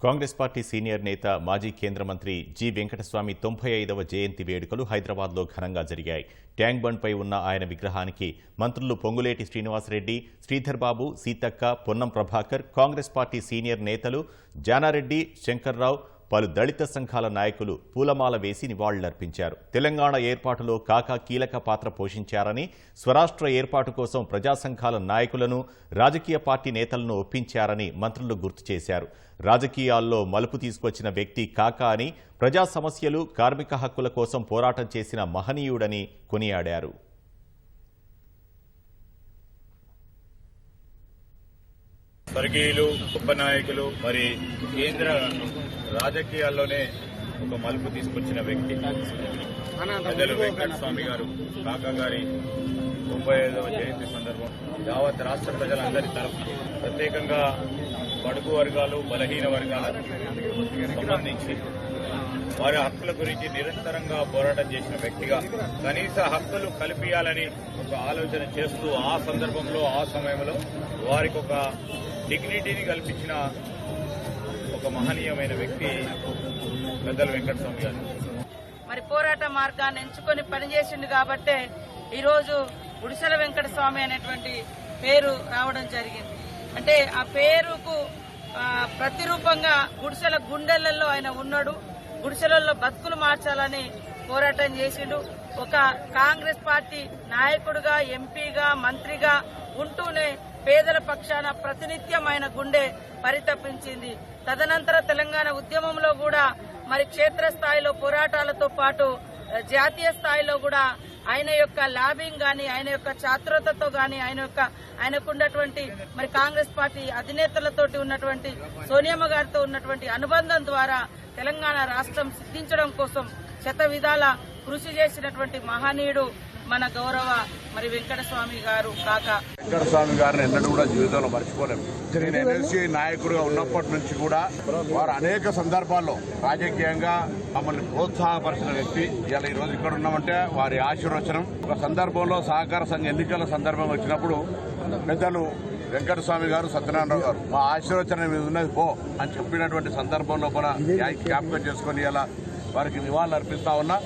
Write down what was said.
Congress party senior నేత మాజీ కేంద్ర మంత్రి జి వెంకటస్వామి 95వ జయంతి వేడుకలు హైదరాబాద్లో ఘనంగా జరిగాయి. ట్యాంక్ బండ్పై ఉన్న ఆయన విగ్రహానికి మంత్రులు పొంగులేటి శ్రీనివాసరెడ్డి, శ్రీధర్ బాబు, సీతక్క, పొన్నం ప్రభాకర్, కాంగ్రెస్ పార్టీ సీనియర్ నేతలు జానారెడ్డి, శంకర్రావు, పలు దళిత సంఘాల నాయకులు పూలమాల వేసి నివాళులర్పించారు. తెలంగాణ ఏర్పాటులో కాకా కీలక పాత్ర పోషించారని, స్వరాష్ట్ర ఏర్పాటు కోసం ప్రజా సంఘాల నాయకులను, రాజకీయ పార్టీ నేతలను ఒప్పించారని మంత్రులు గుర్తు చేశారు. రాజకీయాల్లో మలుపు తీసుకొచ్చిన వ్యక్తి కాకా అని, ప్రజా సమస్యలు, కార్మిక హక్కుల కోసం పోరాటం చేసిన మహనీయుడని కొనియాడారు. స్వర్గీయులు, గొప్ప నాయకులు, మరి కేంద్ర రాజకీయాల్లోనే ఒక మలుపు తీసుకొచ్చిన వ్యక్తి పెద్దలు వెంకటస్వామి గారు. కాకా గారి 95వ జయంతి సందర్భం యావత్ రాష్ట్ర ప్రజలందరి తరఫున ప్రత్యేకంగా బడుగు వర్గాలు, బలహీన వర్గాలకు సంబంధించి వారి హక్కుల గురించి నిరంతరంగా పోరాటం చేసిన వ్యక్తిగా కనీస హక్కులు కల్పించాలని ఒక ఆలోచన చేస్తూ ఆ సందర్భంలో, ఆ సమయంలో వారికి ఒక డిగ్నిటీని కల్పించిన ఒక మహనీయమైన వ్యక్తి పెద్దలు వెంకటస్వామి గారు. మరి పోరాట మార్గాన్ని ఎంచుకొని పనిచేసిండు కాబట్టే ఈరోజు గుడిసెల వెంకటస్వామి అనేటువంటి పేరు రావడం జరిగింది. అంటే ఆ పేరుకు ప్రతిరూపంగా గుడిసెల గుండెలలో ఆయన ఉన్నాడు. గుడిసెలలో బతుకులు మార్చాలని పోరాటం చేసిండు. ఒక కాంగ్రెస్ పార్టీ నాయకుడిగా, ఎంపీగా, మంత్రిగా ఉంటూనే పేదల పక్షాన ప్రతినిత్యం ఆయన గుండె పరితపించింది. తదనంతర తెలంగాణ ఉద్యమంలో కూడా మరి క్షేత్రస్థాయిలో పోరాటాలతో పాటు జాతీయ స్థాయిలో కూడా ఆయన యొక్క లాబింగ్ గాని, ఆయన యొక్క చాతురతతో గాని, ఆయనకున్నటువంటి మరి కాంగ్రెస్ పార్టీ అధినేతలతోటి ఉన్నటువంటి సోనియమ్మ గారితో ఉన్నటువంటి అనుబంధం ద్వారా తెలంగాణ రాష్ట్రం సిద్ధించడం కోసం శత విధాల కృషి చేసినటువంటి మహనీయుడు మన గౌరవ మరి వెంకటస్వామి గారు. కాకా వెంకటస్వామి గారిని ఎన్నడూ కూడా జీవితంలో మర్చిపోలేము. నేను ఎన్ఎల్సీ నాయకుడిగా ఉన్నప్పటి నుంచి కూడా వారు అనేక సందర్భాల్లో రాజకీయంగా మమ్మల్ని ప్రోత్సాహపరిచిన వ్యక్తి. ఇలా ఈ రోజు ఇక్కడ ఉన్నామంటే వారి ఆశీర్వచనం. ఒక సందర్భంలో సహకార సంఘ ఎన్నికల సందర్భం వచ్చినప్పుడు పెద్దలు వెంకటస్వామి గారు, సత్యనారాయణరావు గారు మా ఆశీర్వచనం మీద ఉన్నది పో అని చెప్పినటువంటి సందర్భంలో కూడా జ్ఞాపకం చేసుకుని ఇలా వారికి నివాళులు అర్పిస్తా ఉన్నా.